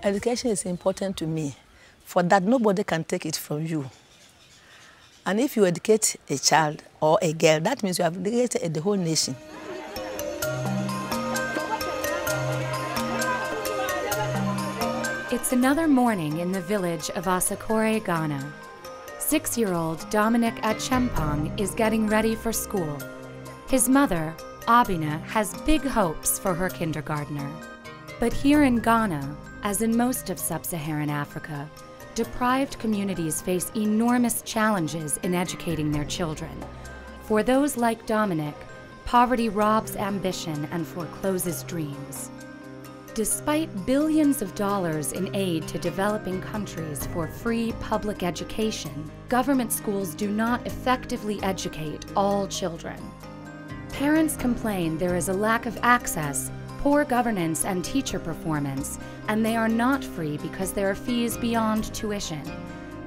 Education is important to me, for that nobody can take it from you. And if you educate a child or a girl, that means you have educated the whole nation. It's another morning in the village of Asakore, Ghana. 6-year-old Dominic Achempong is getting ready for school. His mother, Abina, has big hopes for her kindergartner. But here in Ghana, as in most of sub-Saharan Africa, deprived communities face enormous challenges in educating their children. For those like Dominic, poverty robs ambition and forecloses dreams. Despite billions of dollars in aid to developing countries for free public education, government schools do not effectively educate all children. Parents complain there is a lack of access, poor governance and teacher performance, and they are not free because there are fees beyond tuition.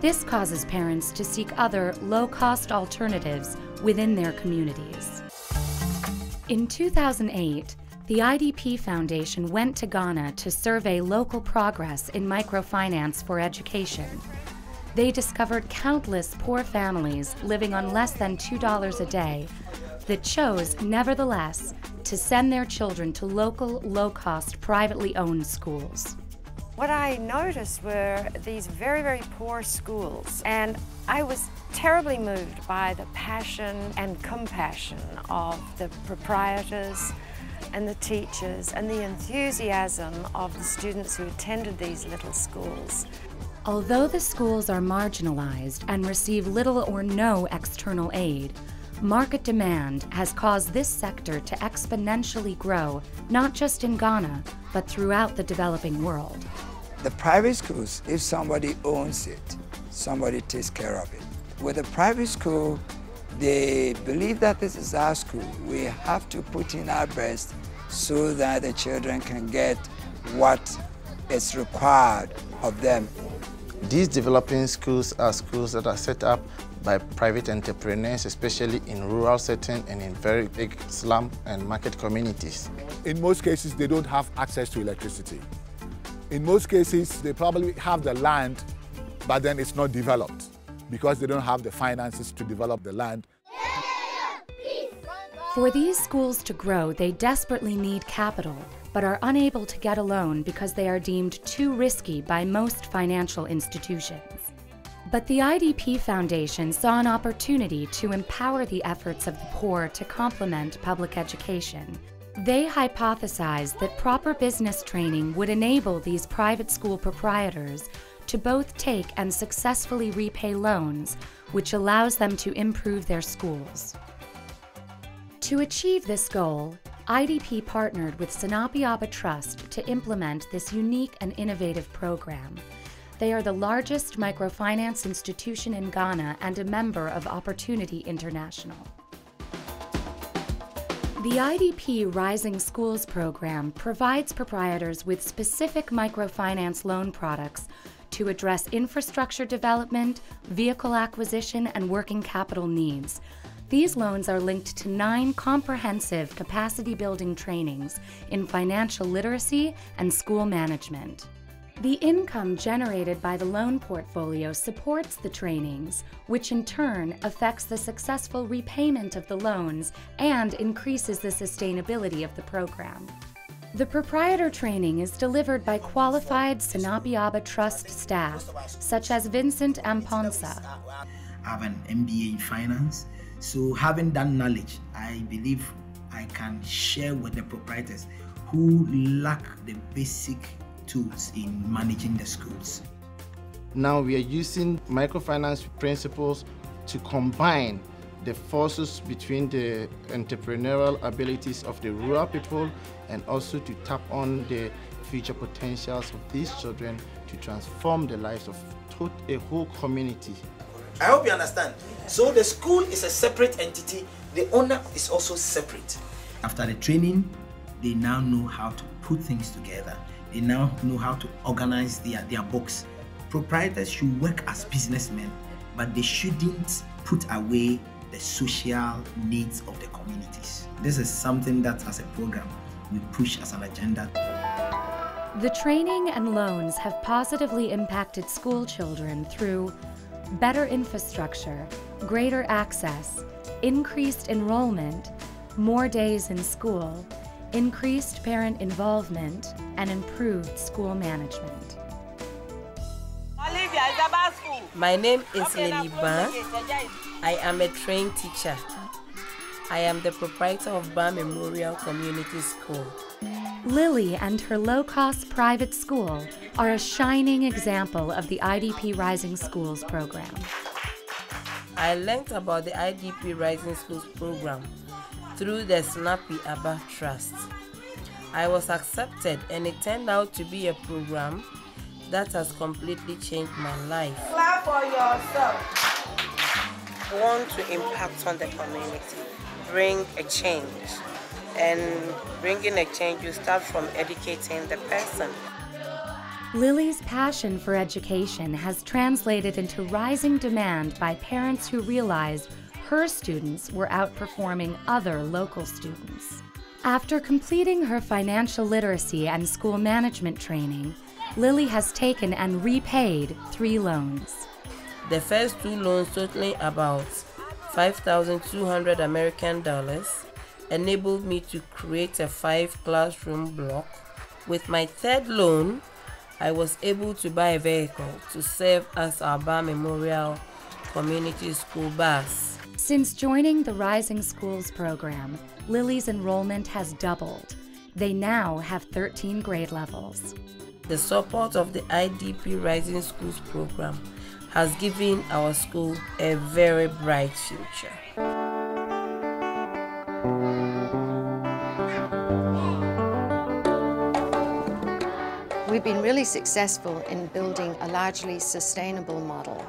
This causes parents to seek other low-cost alternatives within their communities. In 2008, the IDP Foundation went to Ghana to survey local progress in microfinance for education. They discovered countless poor families living on less than $2 a day that chose, nevertheless, to send their children to local, low-cost, privately owned schools. What I noticed were these very, very poor schools, and I was terribly moved by the passion and compassion of the proprietors and the teachers and the enthusiasm of the students who attended these little schools. Although the schools are marginalized and receive little or no external aid, market demand has caused this sector to exponentially grow, not just in Ghana, but throughout the developing world. The private schools, if somebody owns it, somebody takes care of it. With a private school, they believe that this is our school. We have to put in our best so that the children can get what is required of them. These developing schools are schools that are set up by private entrepreneurs, especially in rural settings and in very big slum and market communities. In most cases, they don't have access to electricity. In most cases, they probably have the land, but then it's not developed because they don't have the finances to develop the land. For these schools to grow, they desperately need capital, but are unable to get a loan because they are deemed too risky by most financial institutions. But the IDP Foundation saw an opportunity to empower the efforts of the poor to complement public education. They hypothesized that proper business training would enable these private school proprietors to both take and successfully repay loans, which allows them to improve their schools. To achieve this goal, IDP partnered with Sinapiaba Trust to implement this unique and innovative program. They are the largest microfinance institution in Ghana and a member of Opportunity International. The IDP Rising Schools Program provides proprietors with specific microfinance loan products to address infrastructure development, vehicle acquisition, and working capital needs. These loans are linked to 9 comprehensive capacity-building trainings in financial literacy and school management. The income generated by the loan portfolio supports the trainings, which in turn affects the successful repayment of the loans and increases the sustainability of the program. The proprietor training is delivered by qualified Sinapiaba Trust staff, such as Vincent Amponsa. I have an MBA in finance, so having that knowledge, I believe I can share with the proprietors who lack the basic tools in managing the schools. Now we are using microfinance principles to combine the forces between the entrepreneurial abilities of the rural people and also to tap on the future potentials of these children to transform the lives of a whole community. I hope you understand. So the school is a separate entity, the owner is also separate. After the training, they now know how to put things together. They now know how to organize their books. Proprietors should work as businessmen, but they shouldn't put away the social needs of the communities. This is something that as a program we push as an agenda. The training and loans have positively impacted school children through better infrastructure, greater access, increased enrollment, more days in school, increased parent involvement, and improved school management. My name is Lily Ban. I am a trained teacher. I am the proprietor of Ban Memorial Community School. Lily and her low-cost private school are a shining example of the IDP Rising Schools Program. I learned about the IDP Rising Schools Program through the Snappy Abba Trust. I was accepted, and it turned out to be a program that has completely changed my life. Clap for yourself. I want to impact on the community, bring a change. And bringing a change, you start from educating the person. Lily's passion for education has translated into rising demand by parents who realized her students were outperforming other local students. After completing her financial literacy and school management training, Lily has taken and repaid 3 loans. The first 2 loans, totaling about $5,200 American dollars, enabled me to create a 5-classroom block. With my 3rd loan, I was able to buy a vehicle to serve as our Ban Memorial Community School bus. Since joining the Rising Schools program, Lily's enrollment has doubled. They now have 13 grade levels. The support of the IDP Rising Schools program has given our school a very bright future. We've been really successful in building a largely sustainable model,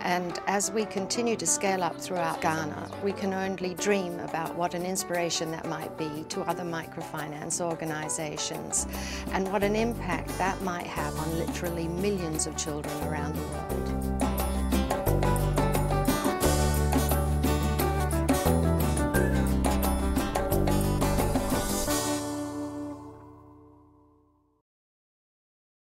and as we continue to scale up throughout Ghana, we can only dream about what an inspiration that might be to other microfinance organizations and what an impact that might have on literally millions of children around the world.